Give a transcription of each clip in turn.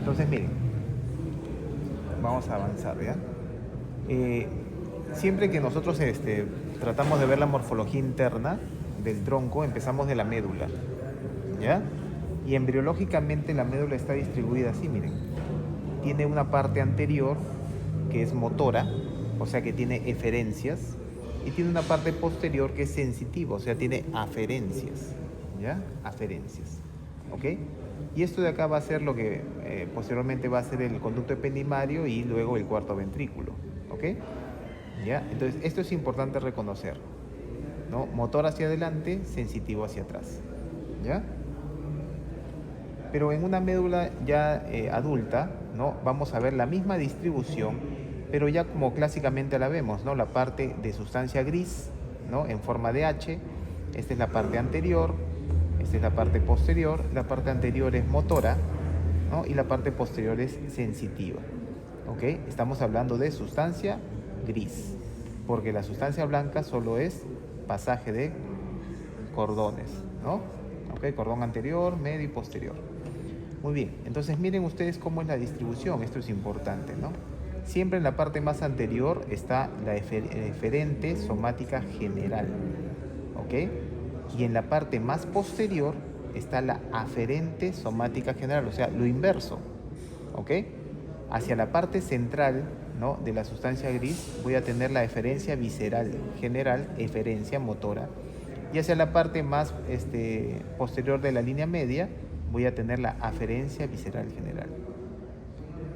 Entonces, miren, vamos a avanzar, ¿ya? Siempre que nosotros tratamos de ver la morfología interna del tronco, empezamos de la médula, ¿ya? Y embriológicamente la médula está distribuida así, miren. Tiene una parte anterior que es motora, o sea que tiene eferencias, y tiene una parte posterior que es sensitiva, o sea, tiene aferencias, ¿ya? Aferencias, ¿ok? Y esto de acá va a ser lo que posteriormente va a ser el conducto ependimario y luego el cuarto ventrículo, ¿ok? ¿Ya? Entonces, esto es importante reconocer, ¿no? Motor hacia adelante, sensitivo hacia atrás, ¿ya? Pero en una médula ya adulta, ¿no? Vamos a ver la misma distribución, pero ya como clásicamente la vemos, ¿no? La parte de sustancia gris, ¿no? En forma de H, esta es la parte anterior, esta es la parte posterior, la parte anterior es motora, ¿no? Y la parte posterior es sensitiva, ¿ok? Estamos hablando de sustancia gris, porque la sustancia blanca solo es pasaje de cordones, ¿no? ¿Ok? Cordón anterior, medio y posterior. Muy bien, entonces miren ustedes cómo es la distribución, esto es importante, ¿no? Siempre en la parte más anterior está la eferente somática general, ¿ok? Y en la parte más posterior está la aferente somática general, o sea, lo inverso, ¿ok? Hacia la parte central, ¿no? De la sustancia gris voy a tener la eferencia visceral general, eferencia motora, y hacia la parte más posterior de la línea media voy a tener la aferencia visceral general,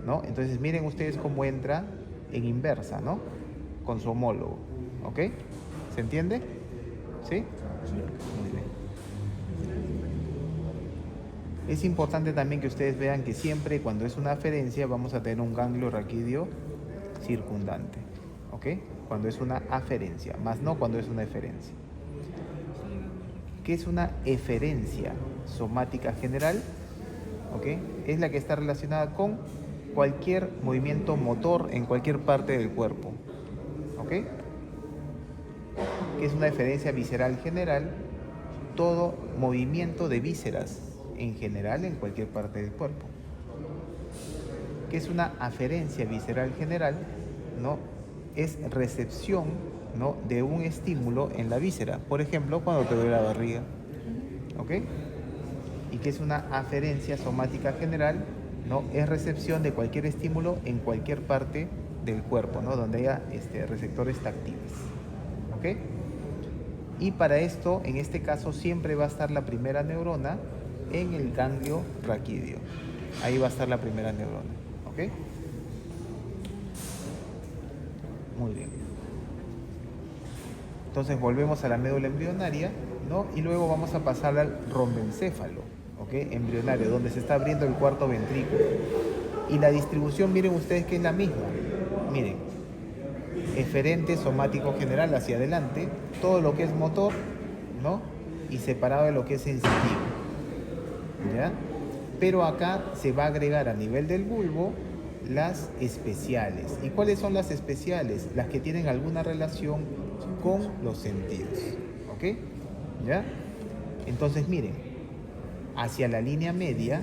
¿no? Entonces miren ustedes cómo entra en inversa, ¿no? Con su homólogo, ¿ok? ¿Se entiende? ¿Sí? Muy bien. Es importante también que ustedes vean que siempre cuando es una aferencia vamos a tener un ganglio raquídeo circundante, ¿ok? Cuando es una aferencia, más no cuando es una eferencia. ¿Qué es una eferencia somática general? ¿Ok? Es la que está relacionada con cualquier movimiento motor en cualquier parte del cuerpo, ¿ok? Que es una eferencia visceral general, todo movimiento de vísceras en general en cualquier parte del cuerpo. Que es una aferencia visceral general, ¿no? Es recepción, ¿no? De un estímulo en la víscera, por ejemplo, cuando te duele la barriga, ¿ok? Y que es una aferencia somática general, ¿no? Es recepción de cualquier estímulo en cualquier parte del cuerpo, ¿no? Donde haya receptores táctiles, ¿ok? Y para esto, en este caso, siempre va a estar la primera neurona en el ganglio raquídeo. Ahí va a estar la primera neurona, ¿ok? Muy bien. Entonces volvemos a la médula embrionaria, ¿no? Y luego vamos a pasar al rombencéfalo, ¿ok? Embrionario, donde se está abriendo el cuarto ventrículo. Y la distribución, miren ustedes que es la misma. Miren, eferente somático general hacia adelante, todo lo que es motor, ¿no? Y separado de lo que es sensitivo, ¿ya? Pero acá se va a agregar a nivel del bulbo las especiales. ¿Y cuáles son las especiales? Las que tienen alguna relación con los sentidos, ¿ok? ¿Ya? Entonces miren, hacia la línea media,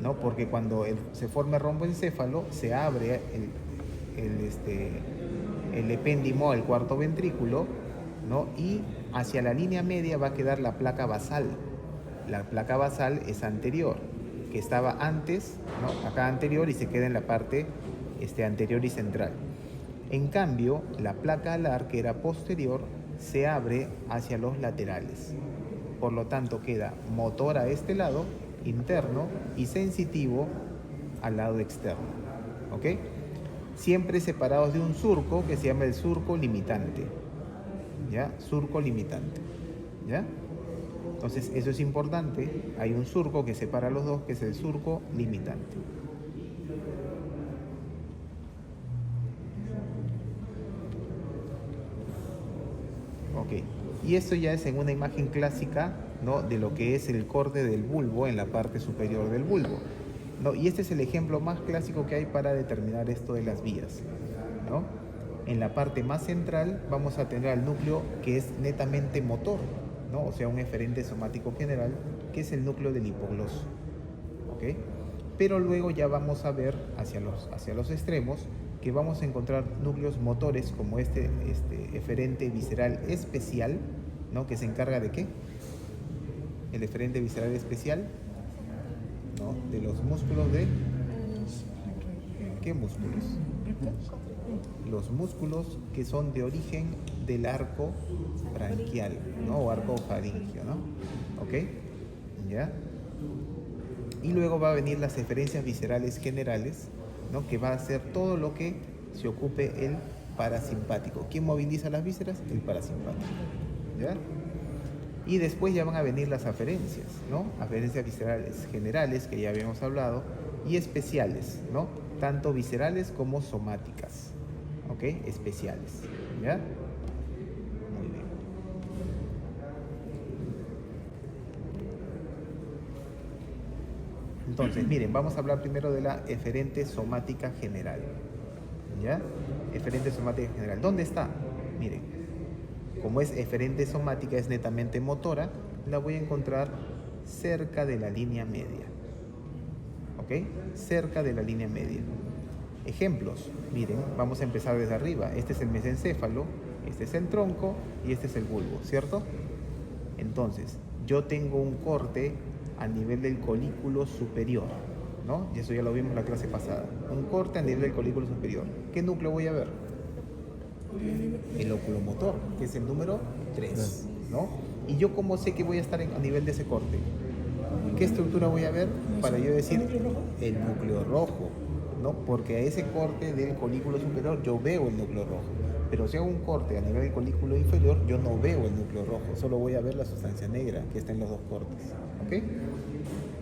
¿no? Porque cuando se forma el romboencéfalo se abre el epéndimo, el cuarto ventrículo, ¿no? Y hacia la línea media va a quedar la placa basal. La placa basal es anterior, que estaba antes, ¿no? Acá anterior, y se queda en la parte anterior y central. En cambio, la placa alar, que era posterior, se abre hacia los laterales. Por lo tanto, queda motor a este lado, interno, y sensitivo al lado externo, ¿ok? Siempre separados de un surco que se llama el surco limitante, ¿ya? Surco limitante, ¿ya? Entonces, eso es importante. Hay un surco que separa los dos, que es el surco limitante. Ok. Y esto ya es en una imagen clásica, ¿no? De lo que es el corte del bulbo en la parte superior del bulbo, ¿no? Y este es el ejemplo más clásico que hay para determinar esto de las vías, ¿no? En la parte más central vamos a tener al núcleo que es netamente motor, ¿no? O sea, un eferente somático general, que es el núcleo del hipogloso, ¿ok? Pero luego ya vamos a ver hacia los extremos que vamos a encontrar núcleos motores como este eferente visceral especial, ¿no? Que se encarga de ¿qué? El eferente visceral especial, ¿no? De los músculos de... ¿Qué músculos? Los músculos que son de origen del arco branquial, ¿no? O arco faríngeo, ¿no? ¿Ok? ¿Ya? Y luego va a venir las eferencias viscerales generales, ¿no? Que va a ser todo lo que se ocupe el parasimpático. ¿Quién moviliza las vísceras? El parasimpático. ¿Ya? Y después ya van a venir las aferencias, ¿no? Aferencias viscerales generales, que ya habíamos hablado, y especiales, ¿no? Tanto viscerales como somáticas, ¿ok? Especiales, ¿ya? Muy bien. Entonces, miren, vamos a hablar primero de la eferente somática general, ¿ya? Eferente somática general. ¿Dónde está? Miren, como es eferente somática, es netamente motora, la voy a encontrar cerca de la línea media, ¿ok? Cerca de la línea media. Ejemplos, miren, vamos a empezar desde arriba. Este es el mesencéfalo, este es el tronco y este es el bulbo, ¿cierto? Entonces, yo tengo un corte a nivel del colículo superior, ¿no? Y eso ya lo vimos en la clase pasada. Un corte a nivel del colículo superior. ¿Qué núcleo voy a ver? El oculomotor, que es el número 3, ¿no? Y yo cómo sé que voy a estar a nivel de ese corte. ¿Qué estructura voy a ver para yo decir el núcleo rojo? ¿No? Porque a ese corte del colículo superior yo veo el núcleo rojo. Pero si hago un corte a nivel del colículo inferior, yo no veo el núcleo rojo, solo voy a ver la sustancia negra que está en los dos cortes, ¿ok?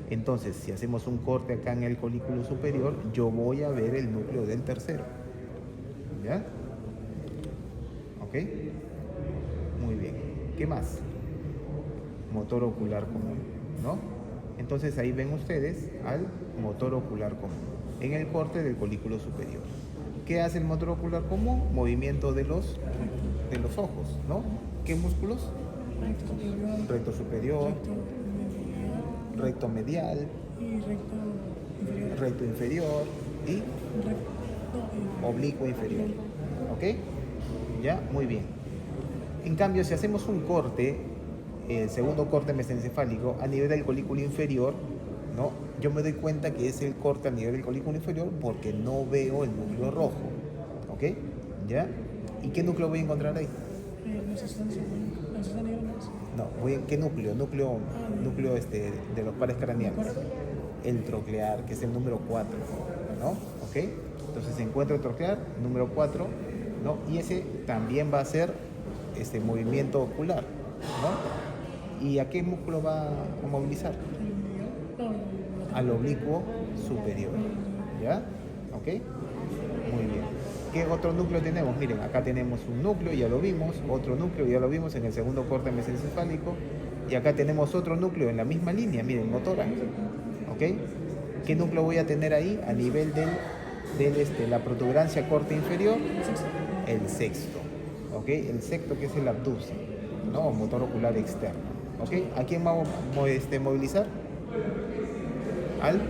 Entonces, si hacemos un corte acá en el colículo superior, yo voy a ver el núcleo del tercero, ¿ya? ¿Ok? Muy bien. ¿Qué más? Motor ocular común, ¿no? Entonces ahí ven ustedes al motor ocular común en el corte del colículo superior. ¿Qué hace el motor ocular común? Movimiento de los ojos, ¿no? ¿Qué músculos? Recto superior, recto medial, recto inferior y oblicuo inferior. ¿Ok? ¿Ya? Muy bien. En cambio, si hacemos un corte, el segundo corte mesencefálico, a nivel del colículo inferior, ¿no? Yo me doy cuenta que es el corte a nivel del colículo inferior porque no veo el núcleo rojo, ¿ok? ¿Ya? ¿Y qué núcleo voy a encontrar ahí? No, ¿qué núcleo? Núcleo de los pares craneales. El troclear, que es el número 4, ¿no? ¿Ok? Entonces se encuentra el troclear, número 4, ¿no? Y ese también va a ser movimiento ocular, ¿no? ¿Y a qué músculo va a movilizar? Al oblicuo superior, ¿ya? ¿Ok? Muy bien. ¿Qué otro núcleo tenemos? Miren, acá tenemos un núcleo, ya lo vimos, otro núcleo, ya lo vimos en el segundo corte mesencefálico, y acá tenemos otro núcleo en la misma línea, miren, motora, ¿ok? ¿Qué núcleo voy a tener ahí? A nivel de la protuberancia corte inferior, el sexto, ¿ok? El sexto, que es el abducen, ¿no? Motor ocular externo, ¿ok? ¿A quién vamos a movilizar? Al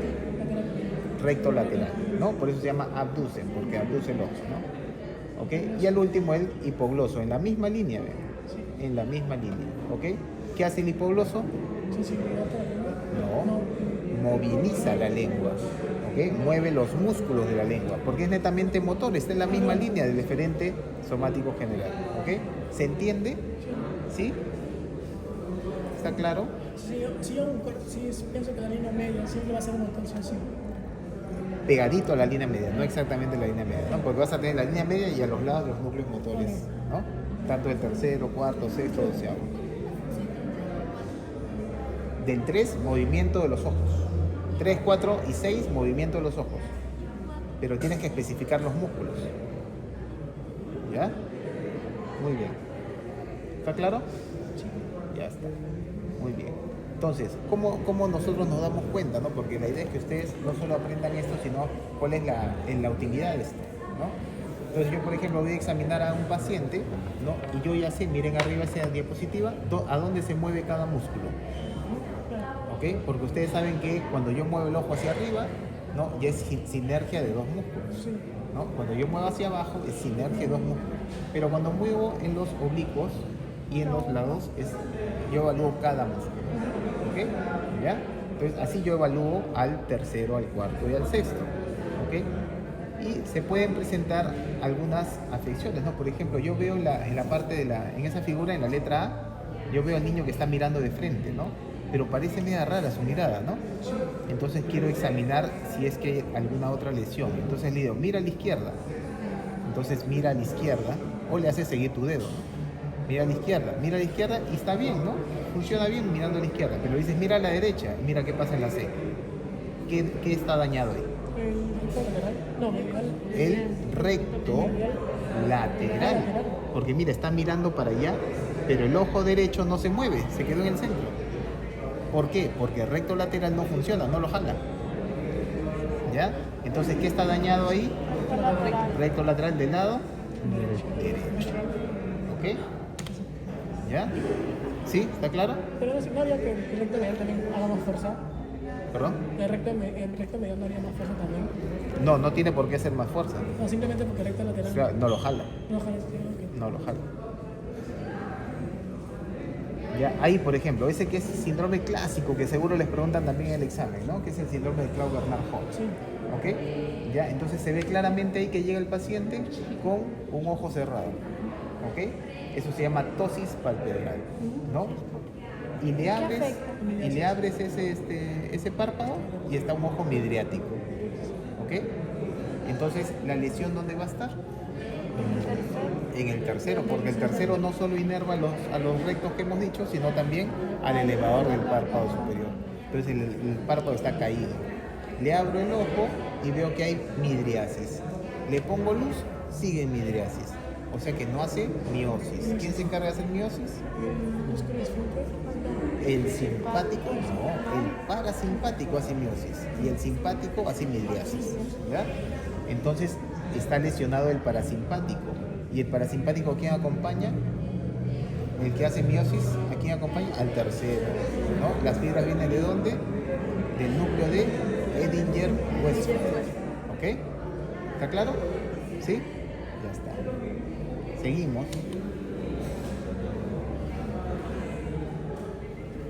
recto lateral, ¿no? Por eso se llama abducen, porque abduce el ojo, ¿no? ¿Ok? Y al último el hipogloso, en la misma línea, ¿ven? En la misma línea, ¿ok? ¿Qué hace el hipogloso? No, moviliza la lengua, ¿ok? Mueve los músculos de la lengua, porque es netamente motor, está en la misma línea del eferente somático general, ¿ok? ¿Se entiende? ¿Sí? ¿Está claro? Si yo pienso que la línea media siempre va a ser un motor, sí. Pegadito a la línea media, no exactamente la línea media, ¿no? Porque vas a tener la línea media y a los lados los núcleos motores, ¿no? Tanto el tercero, cuarto, sexto, doceavo. Del 3, movimiento de los ojos. 3, 4 y 6, movimiento de los ojos. Pero tienes que especificar los músculos. ¿Ya? Muy bien. ¿Está claro? Sí. Ya está. Muy bien. Entonces, ¿cómo nosotros nos damos cuenta, ¿no? Porque la idea es que ustedes no solo aprendan esto, sino cuál es la utilidad de esto, ¿no? Entonces yo, por ejemplo, voy a examinar a un paciente, ¿no? Y yo ya sé, miren arriba esa diapositiva, a dónde se mueve cada músculo. ¿Ok? Porque ustedes saben que cuando yo muevo el ojo hacia arriba, ¿no? Ya es sinergia de dos músculos, Sí. ¿no? Cuando yo muevo hacia abajo es sinergia de dos músculos, pero cuando muevo en los oblicuos y en los lados yo evalúo cada músculo, ¿ok? ¿Ya? Entonces así yo evalúo al tercero, al cuarto y al sexto, ¿ok? Y se pueden presentar algunas afecciones, ¿no? Por ejemplo, yo veo en la parte en esa figura, en la letra A, yo veo al niño que está mirando de frente, ¿no? Pero parece media rara su mirada, ¿no? Entonces quiero examinar si es que hay alguna otra lesión. Entonces le digo, mira a la izquierda. Entonces mira a la izquierda o le hace seguir tu dedo, ¿no? Mira a la izquierda y está bien, ¿no? Funciona bien mirando a la izquierda, pero dices mira a la derecha y mira qué pasa en la C. ¿Qué está dañado ahí? El recto lateral. No, medial. El recto lateral. Porque mira, está mirando para allá, pero el ojo derecho no se mueve, se quedó en el centro. ¿Por qué? Porque el recto lateral no funciona, no lo jala. ¿Ya? Entonces, ¿qué está dañado ahí? Recto lateral del lado derecho. ¿Ok? ¿Ya? ¿Sí? ¿Está claro? Pero no había que el recto medial también haga más fuerza. ¿Perdón? El recto medial no haría más fuerza también. No, no tiene por qué hacer más fuerza. No, simplemente porque el recto lateral. O sea, no lo jala. No, ojalá sí, ok. No lo jala. Ya, ahí, por ejemplo, ese que es síndrome clásico, que seguro les preguntan también en el examen, ¿no? Que es el síndrome de Claude-Bernard-Hall. Sí. ¿Ok? Ya, entonces se ve claramente ahí que llega el paciente con un ojo cerrado. ¿Ok? Eso se llama ptosis palpebral, ¿no? Y le abres ese párpado y está un ojo midriático. ¿Ok? Entonces, ¿la lesión dónde va a estar? En el tercero, porque el tercero no solo inerva a los rectos que hemos dicho, sino también al elevador del párpado superior. Entonces el párpado está caído. Le abro el ojo y veo que hay midriasis. Le pongo luz, sigue en midriasis. O sea que no hace miosis. ¿Quién se encarga de hacer miosis? El músculo esfínter. El simpático, no, el parasimpático hace miosis y el simpático hace midriasis. ¿Ya? Entonces está lesionado el parasimpático. ¿Y el parasimpático a quién acompaña? El que hace miosis, ¿a quién acompaña? Al tercero, ¿no? Las fibras vienen ¿de dónde? Del núcleo de Edinger-Westphal. ¿Ok? ¿Está claro? ¿Sí? Ya está. Seguimos.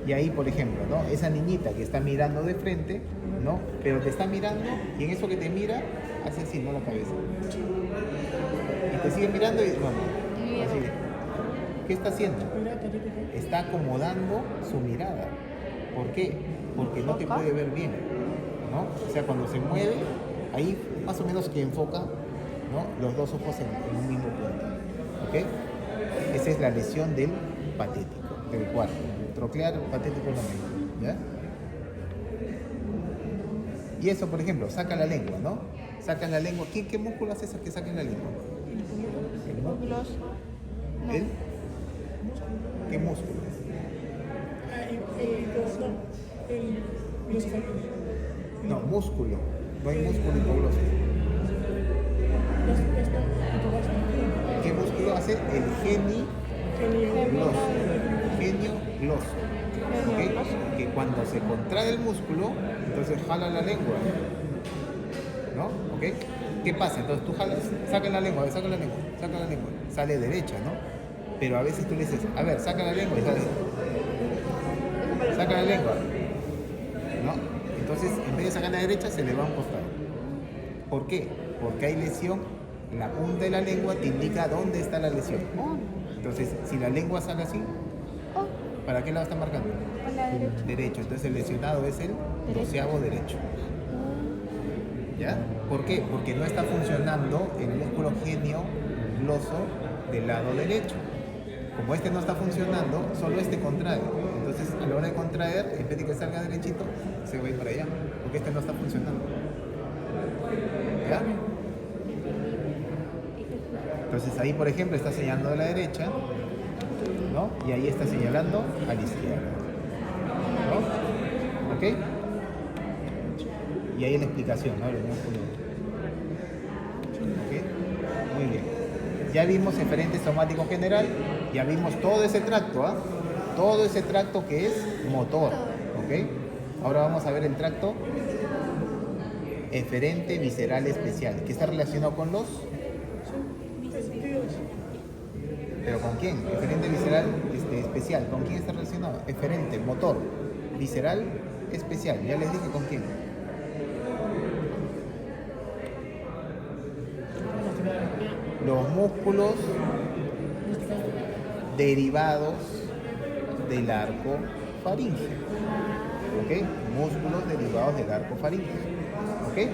Y ahí, por ejemplo, ¿no? Esa niñita que está mirando de frente, ¿no? Pero te está mirando y en eso que te mira, hace así, ¿no? La cabeza. Y te sigue mirando y bueno, así. ¿Qué está haciendo? Está acomodando su mirada. ¿Por qué? Porque no te puede ver bien, ¿no? O sea, cuando se mueve, ahí más o menos que enfoca, ¿no? Los dos ojos en un mismo punto. ¿Ok? Esa es la lesión del patético, del cuarto. Troclear, patético es lo mismo, ¿ya? Y eso, por ejemplo, saca la lengua, ¿no? Sacas la lengua. ¿Qué músculo hace que saquen la lengua? El músculo. ¿El? ¿Qué músculo? No, músculo. No hay músculo hipogloso. ¿Qué músculo hace? El genio-gloso. Genio-gloso. ¿Ok? Que cuando se contrae el músculo, entonces jala la lengua. ¿No? ¿Ok? ¿Qué pasa? Entonces tú jalas, saca la lengua, saca la lengua, saca la lengua. Sale derecha, ¿no? Pero a veces tú le dices, a ver, saca la lengua y sale. Saca la lengua. ¿No? Entonces, en vez de sacar la derecha, se le va a un costado. ¿Por qué? Porque hay lesión. La punta de la lengua te indica dónde está la lesión. Entonces, si la lengua sale así, ¿para qué lado está marcando? Derecho. Entonces, el lesionado es el 12º derecho. ¿Ya? ¿Por qué? Porque no está funcionando el músculo genio-gloso del lado derecho. Como este no está funcionando, solo este contrae. Entonces, a la hora de contraer, en vez de que salga derechito, se va a ir para allá, porque este no está funcionando. ¿Ya? Entonces, ahí, por ejemplo, está señalando a la derecha, ¿no? Y ahí está señalando a la izquierda. ¿No? ¿Ok? Y ahí la explicación, ¿no? El músculo. ¿Ok? Muy bien. Ya vimos eferente somático general, ya vimos todo ese tracto, ¿ah? Todo ese tracto que es motor, ¿ok? Ahora vamos a ver el tracto Eferente visceral especial. ¿Qué está relacionado con los? Sentidos. ¿Pero con quién? Eferente visceral especial. ¿Con quién está relacionado? Eferente, motor. Visceral especial. Ya les dije con quién. Los músculos derivados del arco faríngeo. ¿Ok? Músculos derivados del arco faríngeo. ¿Ok?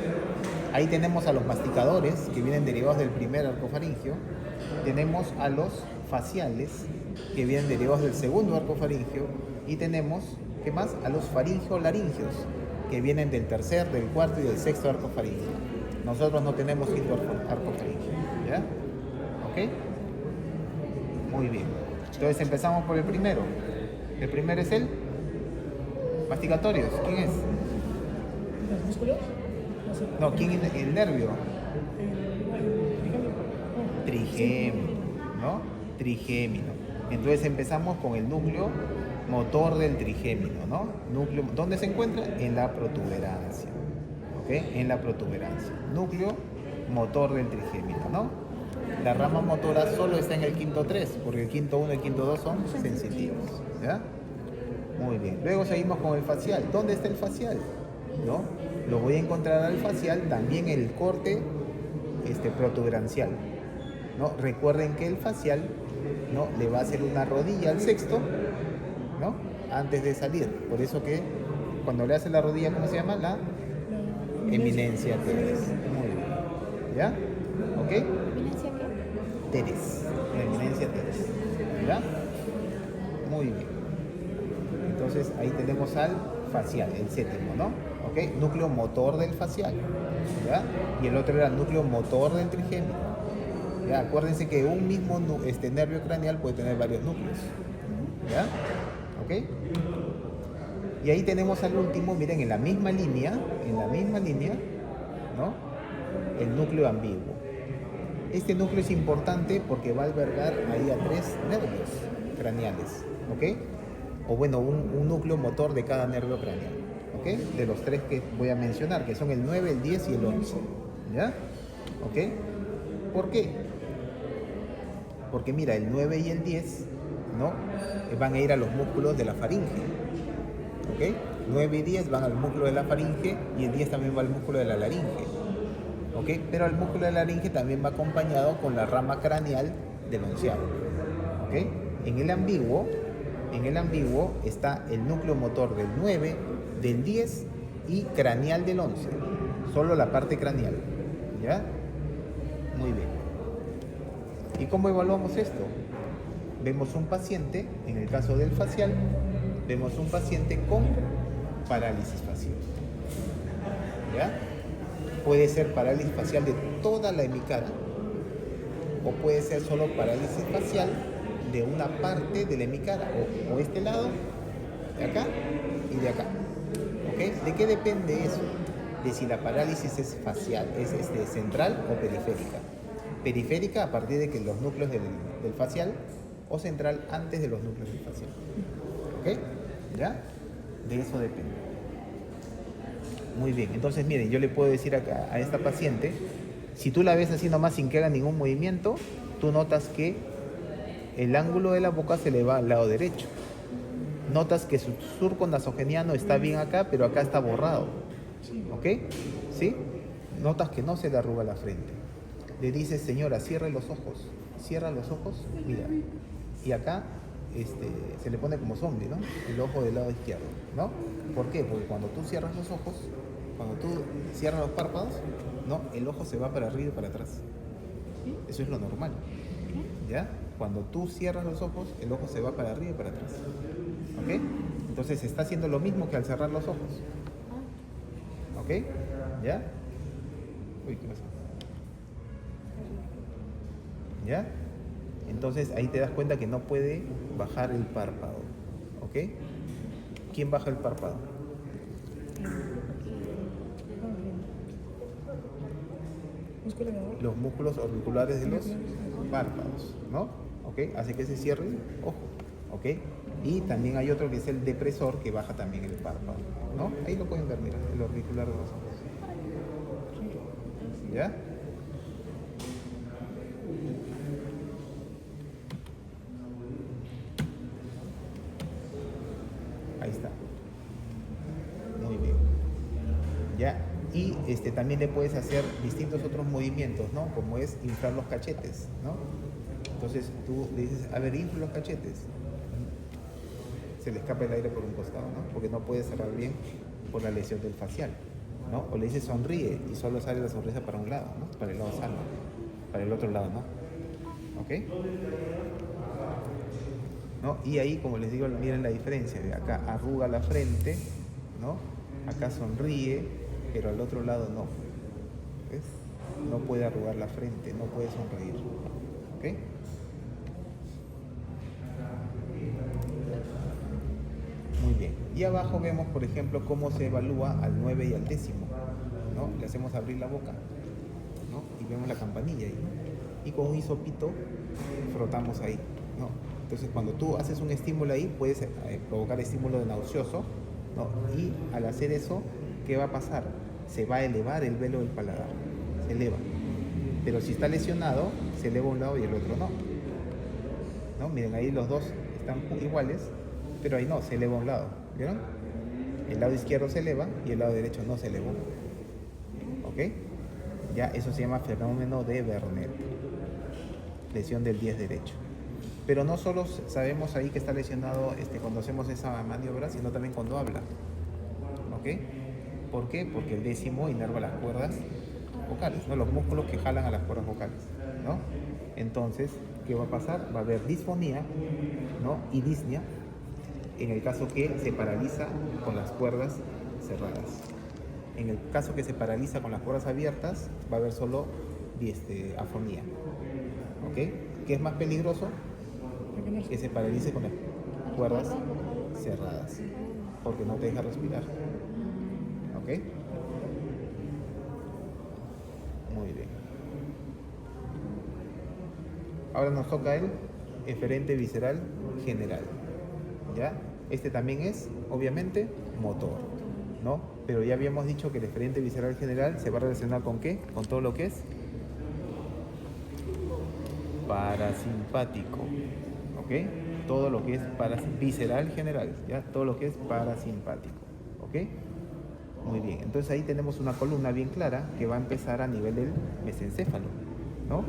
Ahí tenemos a los masticadores, que vienen derivados del primer arco faríngeo. Tenemos a los faciales, que vienen derivados del segundo arco faríngeo. Y tenemos, ¿qué más? A los faringio-laringios, que vienen del tercer, del cuarto y del sexto arco faríngeo. Nosotros no tenemos quinto arco faríngeo. ¿Ya? ¿Ok? Muy bien. Entonces empezamos por el primero. El primero es el masticatorios. ¿Quién es? ¿Los músculos? No, ¿quién es el nervio? Trigémino, ¿no? Trigémino. Entonces empezamos con el núcleo motor del trigémino, ¿no? Núcleo, ¿dónde se encuentra? En la protuberancia. ¿Ok? En la protuberancia. Núcleo motor del trigémino, ¿no? La rama motora solo está en el quinto 3, porque el quinto 1 y el quinto 2 son sensitivos, ¿ya? Muy bien. Luego seguimos con el facial. ¿Dónde está el facial? ¿No? Lo voy a encontrar al facial también en el corte protuberancial, ¿no? Recuerden que el facial, ¿no?, le va a hacer una rodilla al sexto, ¿no?, antes de salir. Por eso que cuando le hace la rodilla, ¿cómo se llama? La eminencia teres. Muy bien. ¿Ya? ¿Ok? ¿Eminencia qué? Teres. La eminencia teres. ¿Ya? Muy bien. Entonces ahí tenemos al facial, el séptimo, ¿no? ¿Ok? Núcleo motor del facial. ¿Ya? Y el otro era el núcleo motor del trigémino. ¿Ya? Acuérdense que un mismo nervio craneal puede tener varios núcleos. ¿Ya? ¿Ok? Y ahí tenemos al último, miren, en la misma línea, ¿no?, el núcleo ambiguo. Este núcleo es importante porque va a albergar ahí a 3 nervios craneales, ¿ok? O bueno, un núcleo motor de cada nervio craneal, ¿ok? De los 3 que voy a mencionar, que son el 9, el 10 y el 11, ¿ya? ¿Ok? ¿Por qué? Porque mira, el 9 y el 10, ¿no?, van a ir a los músculos de la faringe, ¿ok? 9 y 10 van al músculo de la faringe y el 10 también va al músculo de la laringe, ¿ok? Pero el músculo de la laringe también va acompañado con la rama craneal del onceavo, ¿ok? En el ambiguo está el núcleo motor del 9, del 10 y craneal del 11, solo la parte craneal, ¿ya? Muy bien. ¿Y cómo evaluamos esto? Vemos un paciente, en el caso del facial, vemos un paciente con parálisis facial, ¿ya? Puede ser parálisis facial de toda la hemicara o puede ser solo parálisis facial de una parte de la hemicara, o este lado, de acá y de acá, ¿ok? ¿De qué depende eso? De si la parálisis es facial, es central o periférica. Periférica a partir de que los núcleos del facial, o central antes de los núcleos del facial, ¿ok? ¿Ya? De eso depende. Muy bien, entonces miren, yo le puedo decir acá a esta paciente, si tú la ves así nomás sin que haga ningún movimiento, tú notas que el ángulo de la boca se le va al lado derecho. Notas que su surco nasogeniano está bien acá, pero acá está borrado, ¿ok? ¿Sí? Notas que no se le arruga la frente. Le dices, señora, cierra los ojos, mira, y acá se le pone como zombie, ¿no? El ojo del lado izquierdo, ¿no? ¿Por qué? Porque cuando tú cierras los ojos, cuando tú cierras los párpados, ¿no?, el ojo se va para arriba y para atrás. Eso es lo normal, ¿ya? Cuando tú cierras los ojos, el ojo se va para arriba y para atrás, ¿ok? Entonces está haciendo lo mismo que al cerrar los ojos, ¿ok? ¿Ya? Uy, ¿qué pasa? ¿Ya? Entonces ahí te das cuenta que no puede bajar el párpado, ¿ok? ¿Quién baja el párpado? Los músculos orbiculares de los párpados, ¿no? ¿Ok? Hace que se cierre el ojo, ¿ok? Y también hay otro que es el depresor, que baja también el párpado, ¿no? Ahí lo pueden ver, mira, el orbicular de los ojos. ¿Ya? Ahí está. Muy bien. ¿Ya? Y también le puedes hacer distintos otros movimientos, ¿no? Como es inflar los cachetes, ¿no? Entonces tú le dices, a ver, infla los cachetes. Se le escapa el aire por un costado, ¿no? Porque no puede cerrar bien por la lesión del facial, ¿no? O le dices sonríe y solo sale la sonrisa para un lado, ¿no? Para el lado sano, para el otro lado, ¿no? ¿Ok? ¿No? Y ahí, como les digo, miren la diferencia. De acá arruga la frente, ¿no? Acá sonríe, pero al otro lado no. ¿Ves? No puede arrugar la frente, no puede sonreír. ¿Ok? Muy bien. Y abajo vemos, por ejemplo, cómo se evalúa al 9 y al 10, ¿no? Le hacemos abrir la boca, ¿no? Y vemos la campanilla ahí, ¿no? Y con un hisopito frotamos ahí, ¿no? Entonces, cuando tú haces un estímulo ahí, puedes provocar estímulo nauseoso, ¿no? Y al hacer eso, ¿qué va a pasar? Se va a elevar el velo del paladar, se eleva. Pero si está lesionado, se eleva un lado y el otro no. ¿No? Miren, ahí los dos están iguales, pero ahí no, se eleva un lado. ¿Vieron? El lado izquierdo se eleva y el lado derecho no se elevó. ¿Ok? Ya eso se llama fenómeno de Werner. Lesión del 10 derecho. Pero no solo sabemos ahí que está lesionado cuando hacemos esa maniobra, sino también cuando habla. ¿Ok? ¿Por qué? Porque el 10 inerva las cuerdas vocales, ¿no? Los músculos que jalan a las cuerdas vocales, ¿no? Entonces, ¿qué va a pasar? Va a haber disfonía, ¿no? Y disnea, en el caso que se paraliza con las cuerdas cerradas. En el caso que se paraliza con las cuerdas abiertas, va a haber solo afonía. ¿Ok? ¿Qué es más peligroso? Que se paralice con las cuerdas cerradas, porque no te deja respirar. ¿Ok? Muy bien. Ahora nos toca el eferente visceral general. ¿Ya? También es, obviamente, motor, ¿no? Pero ya habíamos dicho que el eferente visceral general se va a relacionar ¿con qué? Con todo lo que es parasimpático, ¿ok? Todo lo que es visceral general, ¿ya? Todo lo que es parasimpático, ¿ok? Muy bien, entonces ahí tenemos una columna bien clara que va a empezar a nivel del mesencéfalo, ¿no?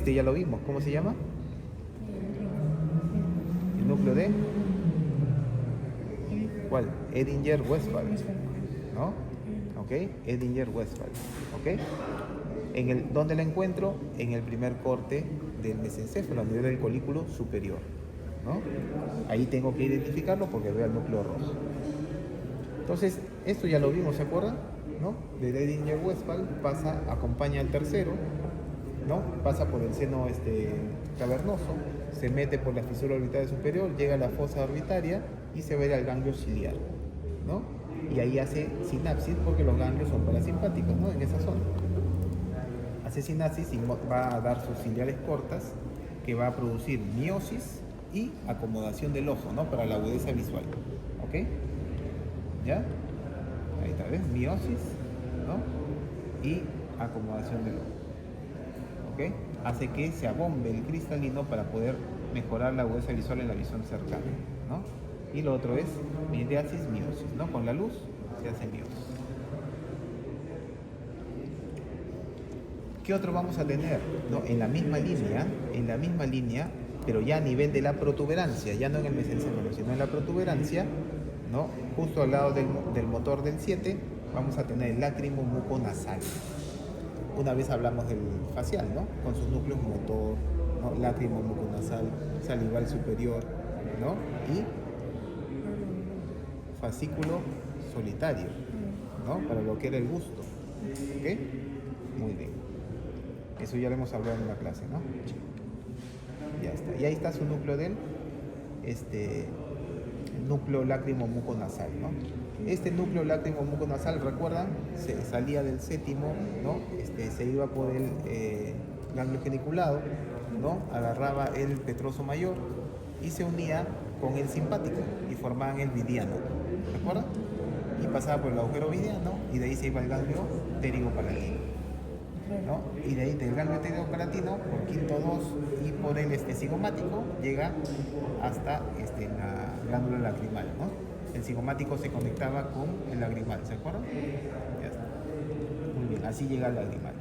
Ya lo vimos, ¿cómo se llama? El núcleo de... ¿Cuál? Edinger-Westphal, ¿no? ¿Ok? Edinger-Westphal, ¿ok? ¿Dónde la encuentro? En el primer corte del mesencéfalo, a nivel del colículo superior, ¿no? Ahí tengo que identificarlo porque veo el núcleo rojo. Entonces, esto ya lo vimos, ¿se acuerdan? ¿No? De Edinger-Westphal acompaña al tercero, ¿no? Pasa por el seno cavernoso, se mete por la fisura orbitaria superior, llega a la fosa orbitaria y se va a ir al ganglio ciliar, ¿no? Y ahí hace sinapsis porque los ganglios son parasimpáticos, ¿no? En esa zona. Hace sinapsis y va a dar sus ciliares cortas que va a producir miosis y acomodación del ojo, ¿no? Para la agudeza visual, ¿ok? ¿Ya? Ahí está, ¿ves? Miosis, ¿no? Y acomodación del ojo. ¿Ok? Hace que se abombe el cristalino para poder mejorar la agudeza visual en la visión cercana, ¿no? Y lo otro es miriasis, miosis, ¿no? Con la luz se hace miosis. ¿Qué otro vamos a tener? ¿No? En la misma línea, pero ya a nivel de la protuberancia, ya no en el mesencéfalo, sino en la protuberancia, ¿no? Justo al lado del motor del 7, vamos a tener el lácrimo muconasal. Una vez hablamos del facial, ¿no? Con sus núcleos motor, ¿no? Lácrimo muconasal, salival superior, ¿no? Y fascículo solitario, ¿no? Para lo que era el gusto. ¿Ok? Muy bien. Eso ya lo hemos hablado en la clase, ¿no? Ya está. Y ahí está su núcleo del núcleo lácrimo muconasal, ¿no? Este núcleo lácrimo muconasal, ¿recuerdan? Se salía del séptimo, ¿no? Se iba por el ganglio geniculado, ¿no? Agarraba el petroso mayor y se unía con el simpático y formaban el vidiano, ¿recuerdan? Y pasaba por el agujero vidiano y de ahí se iba al ganglio pterigopalatino. ¿no? Y de ahí del ganglio pterigopalatino, por quinto 2 y por el cigomático, llega hasta la glándula lacrimal, ¿no? El cigomático se conectaba con el lagrimal, ¿se acuerdan? Ya está. Muy bien, así llega al lagrimal.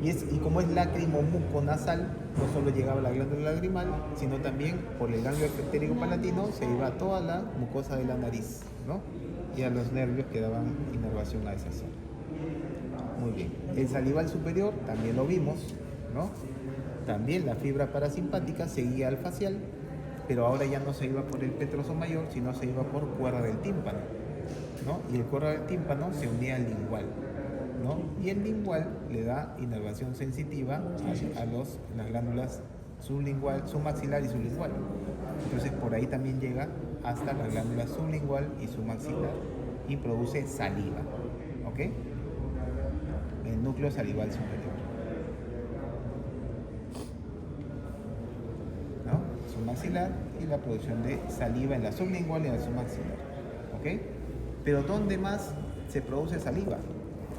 Y como es lacrimomuconasal, no solo llegaba a la glándula lagrimal, sino también por el ganglio pterigopalatino se iba a toda la mucosa de la nariz, ¿no? Y a los nervios que daban inervación a esa zona. Muy bien. El salival superior también lo vimos, ¿no? También la fibra parasimpática seguía al facial, pero ahora ya no se iba por el petroso mayor, sino se iba por cuerda del tímpano, ¿no? Y el cuerda del tímpano se unía al lingual, ¿no? Y el lingual le da inervación sensitiva a las glándulas sublingual, submaxilar y sublingual. Entonces por ahí también llega hasta la glándula sublingual y submaxilar y produce saliva, ¿ok? El núcleo salival superior, ¿no? Submaxilar y la producción de saliva en la sublingual y en la submaxilar, ¿ok? Pero ¿dónde más se produce saliva?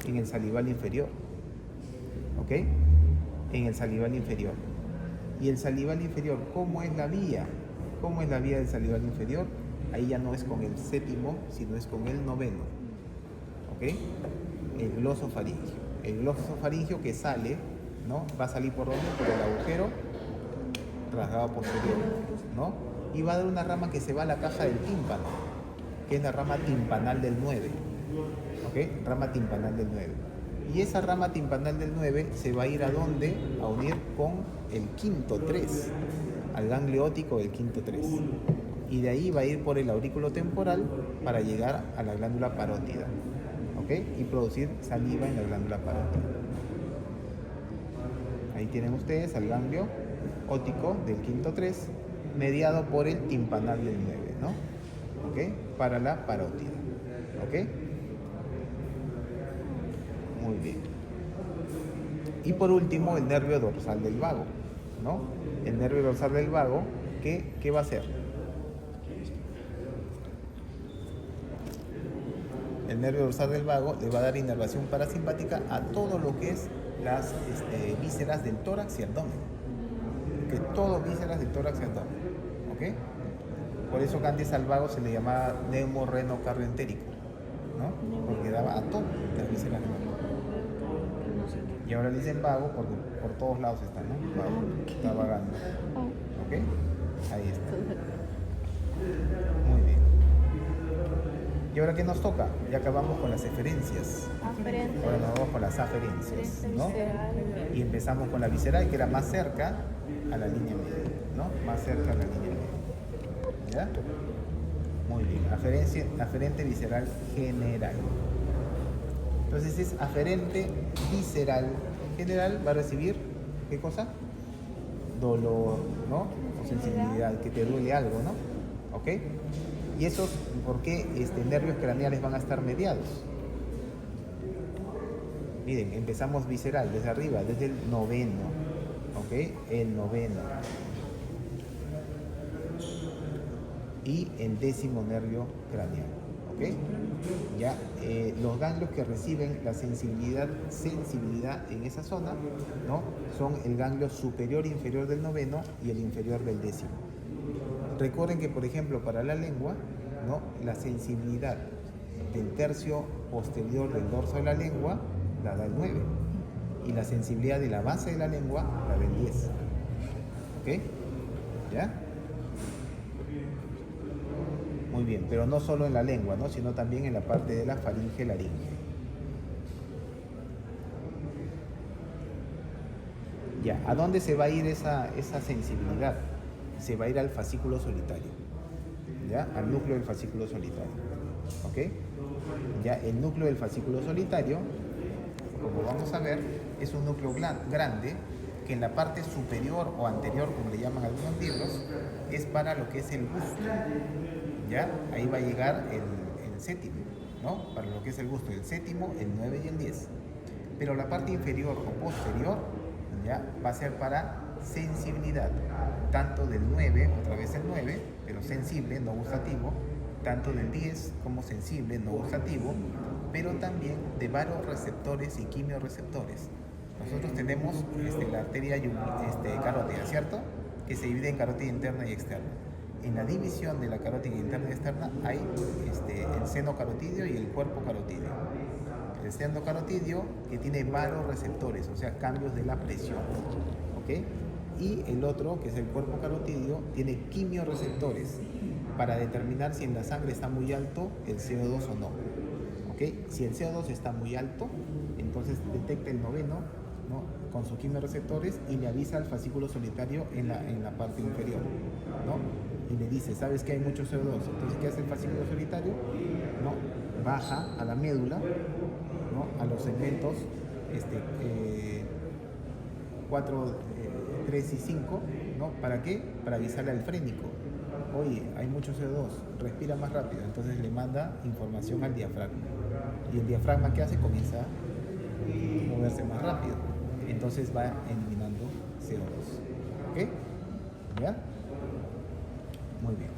En el salival inferior, ¿ok? En el salival inferior. Y el salival inferior, ¿cómo es la vía? ¿Cómo es la vía del salival inferior? Ahí ya no es con el séptimo, sino es con el noveno, ¿ok? El glosofaringio. El glosofaringio que sale, ¿no? Va a salir por dónde? Por el agujero rasgado posterior, ¿no? Y va a dar una rama que se va a la caja del tímpano, que es la rama timpanal del 9, ¿ok? Rama timpanal del 9. Y esa rama timpanal del 9 se va a ir ¿a dónde? A unir con el quinto 3, al ganglio óptico del quinto 3. Y de ahí va a ir por el aurículo temporal para llegar a la glándula parótida, ¿ok? Y producir saliva en la glándula parótida. Ahí tienen ustedes al ganglio óptico del quinto 3, mediado por el timpanal del 9, ¿no? ¿Ok? Para la parótida, ¿ok? Muy bien. Y por último, el nervio dorsal del vago, ¿no? El nervio dorsal del vago, ¿qué va a hacer? El nervio dorsal del vago le va a dar inervación parasimpática a todo lo que es las vísceras del tórax y abdomen. Que todo vísceras del tórax y abdomen, ¿ok? Por eso que antes al vago se le llamaba neumorrenocardientérico, ¿no? Porque daba a todas las vísceras del vago. Y ahora le dicen vago porque por todos lados está, ¿no? Vago, está vagando. ¿Ok? Ahí está. Muy bien. ¿Y ahora qué nos toca? Ya acabamos con las eferencias. Ahora nos vamos con las aferencias, ¿no? Y empezamos con la visceral, que era más cerca a la línea media, ¿no? Más cerca a la línea media. ¿Ya? Muy bien. Aferente visceral general. Entonces es aferente visceral general, va a recibir, ¿qué cosa? Dolor, ¿no? O sensibilidad, que te duele algo, ¿no? ¿Ok? ¿Y esos, por qué nervios craneales van a estar mediados? Miren, empezamos visceral, desde arriba, desde el noveno, ¿ok? El noveno. Y el décimo nervio craneal, ¿ok? Ya, los ganglios que reciben la sensibilidad en esa zona, ¿no? Son el ganglio superior e inferior del noveno y el inferior del décimo. Recuerden que, por ejemplo, para la lengua, ¿no? La sensibilidad del tercio posterior del dorso de la lengua la da el 9 y la sensibilidad de la base de la lengua la da el 10. ¿Ok? ¿Ya? Muy bien, pero no solo en la lengua, ¿no? Sino también en la parte de la faringe laringe. Ya, ¿a dónde se va a ir esa sensibilidad? Se va a ir al fascículo solitario, ¿ya? Al núcleo del fascículo solitario, ¿ok? Ya, el núcleo del fascículo solitario, como vamos a ver, es un núcleo grande que en la parte superior o anterior, como le llaman algunos libros, es para lo que es el gusto, ¿ya? Ahí va a llegar el séptimo, ¿no? Para lo que es el gusto, el séptimo, el 9 y el 10. Pero la parte inferior o posterior, ¿ya? Va a ser para sensibilidad, tanto del 9, otra vez el 9, pero sensible, no gustativo, tanto del 10 como sensible, no gustativo, pero también de varoreceptores y quimioreceptores. Nosotros tenemos la arteria carótida, ¿cierto? Que se divide en carótida interna y externa. En la división de la carótida interna y externa hay el seno carotidio y el cuerpo carotidio. El seno carotidio que tiene varoreceptores, o sea, cambios de la presión, ¿ok? Y el otro, que es el cuerpo carotidio, tiene quimioreceptores para determinar si en la sangre está muy alto el CO2 o no. ¿Ok? Si el CO2 está muy alto, entonces detecta el noveno, ¿no?, con sus quimioreceptores y le avisa al fascículo solitario en la parte inferior, ¿no? Y le dice, ¿sabes que hay mucho CO2? Entonces, ¿qué hace el fascículo solitario? ¿No? Baja a la médula, ¿no?, a los segmentos 4, 3 y 5, ¿no? ¿Para qué? Para avisarle al frénico. Oye, hay mucho CO2, respira más rápido. Entonces le manda información al diafragma. Y el diafragma, ¿qué hace? Comienza a moverse más rápido. Entonces va eliminando CO2. ¿Ok? ¿Ya? Muy bien.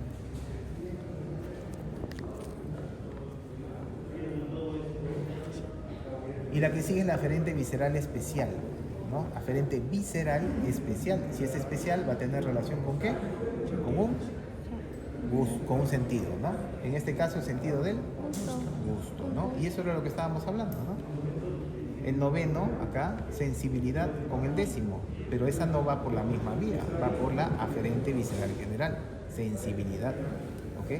Y la que sigue es la aferente visceral especial, ¿no? Aferente visceral especial. Si es especial, va a tener relación con ¿qué? Con un sentido, ¿no? En este caso, el sentido del gusto, ¿no? Y eso era lo que estábamos hablando, ¿no? El noveno, acá, sensibilidad con el décimo, pero esa no va por la misma vía, va por la aferente visceral general, sensibilidad, ¿ok?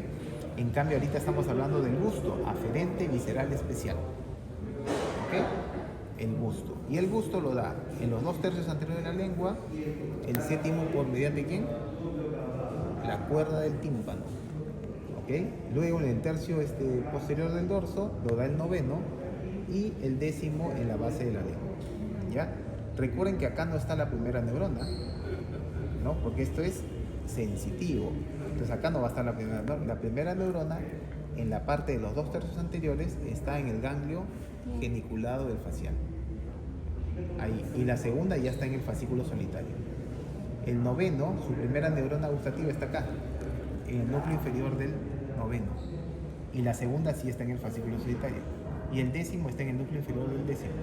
En cambio, ahorita estamos hablando del gusto, aferente visceral especial, ¿ok? El gusto. Y el gusto lo da en los 2/3 anteriores de la lengua, el séptimo por mediante ¿quién? La cuerda del tímpano, ¿ok? Luego en el tercio posterior del dorso lo da el noveno y el décimo en la base de la lengua, ¿ya? Recuerden que acá no está la primera neurona, ¿no? Porque esto es sensitivo, entonces acá no va a estar la primera neurona. La primera neurona en la parte de los 2/3 anteriores está en el ganglio geniculado del facial, ahí, y la segunda ya está en el fascículo solitario. El noveno, su primera neurona gustativa está acá, en el núcleo inferior del noveno. Y la segunda sí está en el fascículo solitario. Y el décimo está en el núcleo inferior del décimo.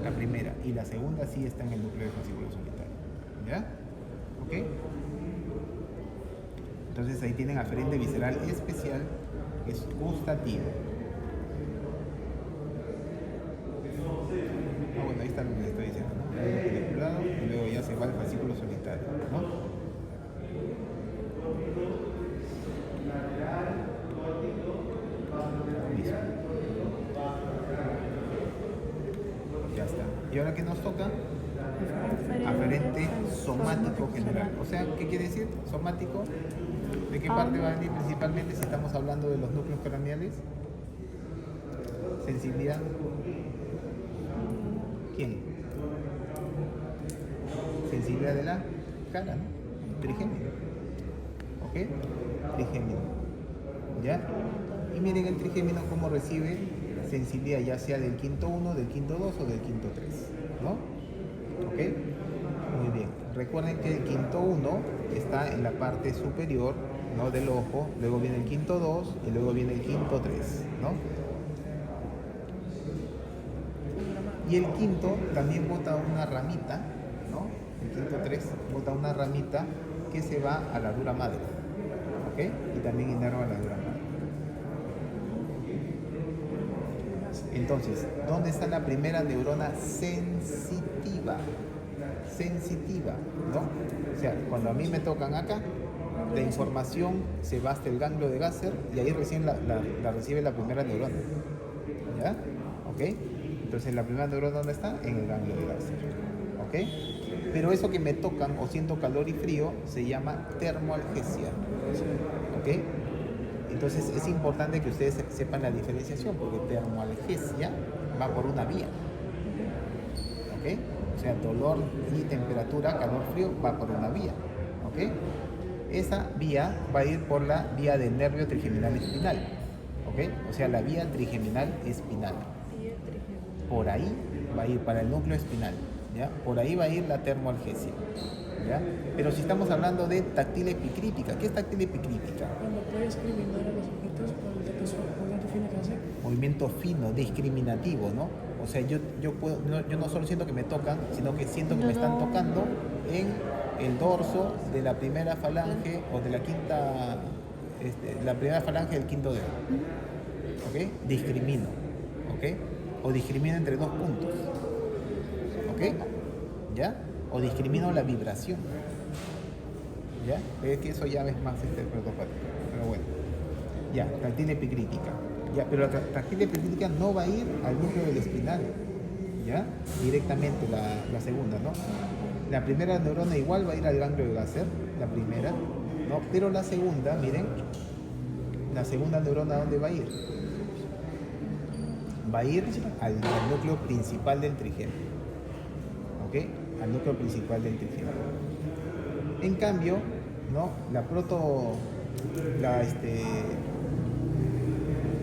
La primera. Y la segunda sí está en el núcleo del fascículo solitario. ¿Ya? ¿Ok? Entonces ahí tienen aferente visceral especial, que es gustativo. Bueno, ahí está lo que les estoy diciendo, ¿no? Geniculado, y luego ya se va al fascículo solitario, ¿no? Listo. Ya está. ¿Y ahora qué nos toca? Aferente somático general. O sea, ¿qué quiere decir somático? ¿De qué parte va a venir principalmente si estamos hablando de los núcleos craneales? Sensibilidad. ¿Quién? Sensibilidad de la cara, ¿no? Trigémino. ¿Ok? Trigémino. ¿Ya? Y miren el trigémino cómo recibe sensibilidad, ya sea del quinto 1, del quinto 2 o del quinto 3, ¿no? ¿Ok? Muy bien. Recuerden que el quinto 1 está en la parte superior, ¿no?, del ojo, luego viene el quinto 2 y luego viene el quinto 3, ¿no? Y el quinto también bota una ramita, ¿no? El quinto 3 bota una ramita que se va a la dura madre, ¿ok? Y también inerva la dura madre. Entonces, ¿dónde está la primera neurona sensitiva? Sensitiva, ¿no? O sea, cuando a mí me tocan acá, la información se va hasta el ganglio de Gasser y ahí recién la recibe la primera neurona, ¿ya? ¿Ok? Entonces, ¿la primera neurona dónde está? En el ganglio de Gasser, ¿ok? Pero eso que me tocan o siento calor y frío se llama termoalgesia, ¿ok? Entonces es importante que ustedes sepan la diferenciación, porque termoalgesia va por una vía, ¿ok? O sea, dolor y temperatura, calor, frío, va por una vía, ¿ok? Esa vía va a ir por la vía del nervio trigeminal espinal, ¿ok? O sea, la vía trigeminal espinal. Por ahí va a ir para el núcleo espinal. ¿ya? Por ahí va a ir la termoalgesia, ¿ya? Pero si estamos hablando de táctil epicrítica, ¿qué es táctil epicrítica? Cuando puedes discriminar a los objetos por el tanto fino que hace. Movimiento fino, discriminativo, ¿no? O sea, yo no solo siento que me tocan, sino que siento que me están tocando en el dorso de la primera falange o de la quinta, la primera falange del quinto dedo. ¿Ok? Discrimino. ¿Ok? O discrimino entre dos puntos. ¿Ok? ¿Ya? O discrimino la vibración. ¿Ya? Es que eso ya es más protopático. Pero bueno. Ya, táctil epicrítica. Ya, pero la táctil epicrítica no va a ir al núcleo del espinal. ¿Ya? Directamente la segunda, ¿no? La primera neurona igual va a ir al ganglio de Gasser, la primera, ¿no? Pero la segunda, miren, la segunda neurona, ¿a dónde va a ir? Va a ir al núcleo principal del trigémino. ¿Ok? Al núcleo principal del trigémino. En cambio, ¿no? La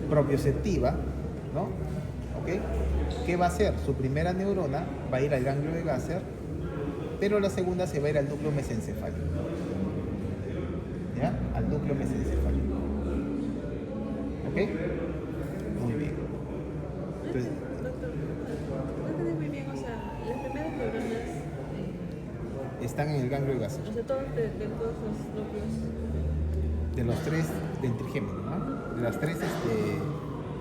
propioceptiva, ¿no? ¿Ok? ¿Qué va a hacer? Su primera neurona va a ir al ganglio de Gasser, pero la segunda se va a ir al núcleo mesencefálico. ¿Ya? Al núcleo mesencefálico. ¿Ok? Muy bien. Entonces, Doctor, no entendí muy bien, o sea, las primeras neuronas, están en el ganglio de Gasser. o sea, todos de todos los núcleos. De los tres del trigémino, ¿no? De las tres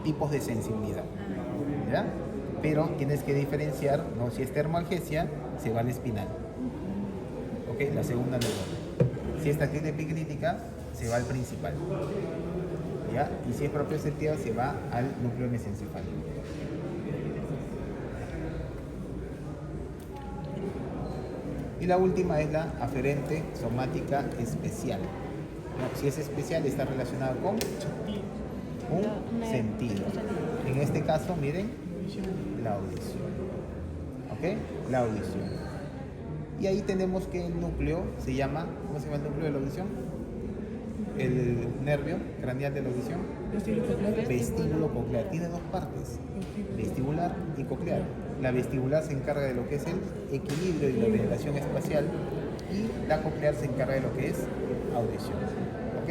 tipos de sensibilidad. ¿Ya? Pero tienes que diferenciar, ¿no? Si es termoalgesia, se va al espinal. ¿Ok? La segunda neurona. Si es táctil epicrítica, se va al principal. ¿Ya? Y si es propioceptiva, se va al núcleo mesencefálico. Y la última es la aferente somática especial. ¿No? Si es especial, está relacionada con un sentido. En este caso, miren, la audición. ¿Ok? La audición. Y ahí tenemos que el núcleo se llama, ¿cómo se llama el núcleo de la audición? El nervio craneal de la audición. Vestíbulo coclear. Tiene dos partes, vestibular y coclear. La vestibular se encarga de lo que es el equilibrio y la orientación espacial y la coclear se encarga de lo que es audición. ¿Ok?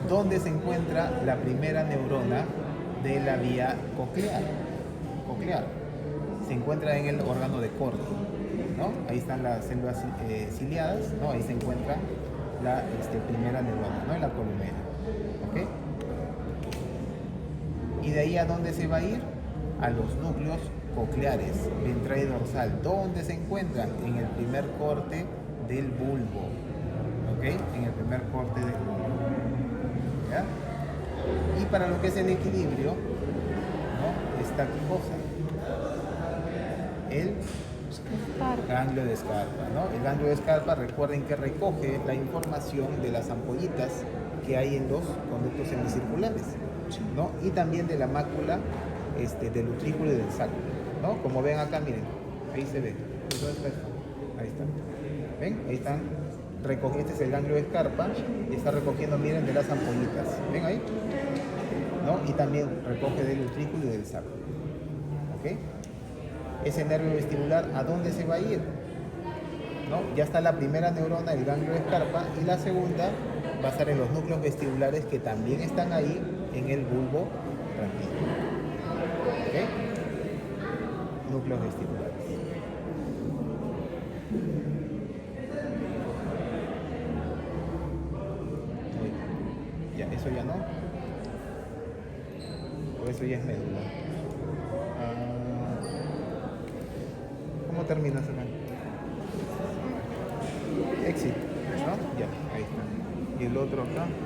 ¿Dónde se encuentra la primera neurona de la vía coclear? Se encuentra en el órgano de Corti, ¿no? Ahí están las células ciliadas, ¿no? Ahí se encuentra la primera neurona, ¿no? En la columela. ¿Ok? ¿Y de ahí a dónde se va a ir? A los núcleos cocleares, ventral y dorsal. ¿Dónde se encuentran? En el primer corte del bulbo. ¿Ok? En el primer corte del bulbo. ¿Ya? Y para lo que es el equilibrio, ¿no? Está qué cosa. El ganglio de Scarpa, ¿no? El ganglio de Scarpa, recuerden que recoge la información de las ampollitas que hay en los conductos semicirculares, ¿no? Y también de la mácula del utrículo y del sacro, ¿no? Como ven acá, miren, ahí se ve. Ahí está. ¿Ven? Ahí están recogiendo, este es el ganglio de Scarpa y está recogiendo, miren, de las ampollitas. ¿Ven ahí? ¿No? Y también recoge del utrículo y del sacro. ¿Ok? Ese nervio vestibular, ¿a dónde se va a ir? ¿No? Ya está la primera neurona, el ganglio de Scarpa, y la segunda va a estar en los núcleos vestibulares que también están ahí en el bulbo tranquilo. ¿Ok? Núcleos vestibulares. Muy bien. Ya, eso ya no. O eso ya es médula. ¿Cómo terminas acá? Éxito, ¿no? Ya, ahí está. Y el otro acá.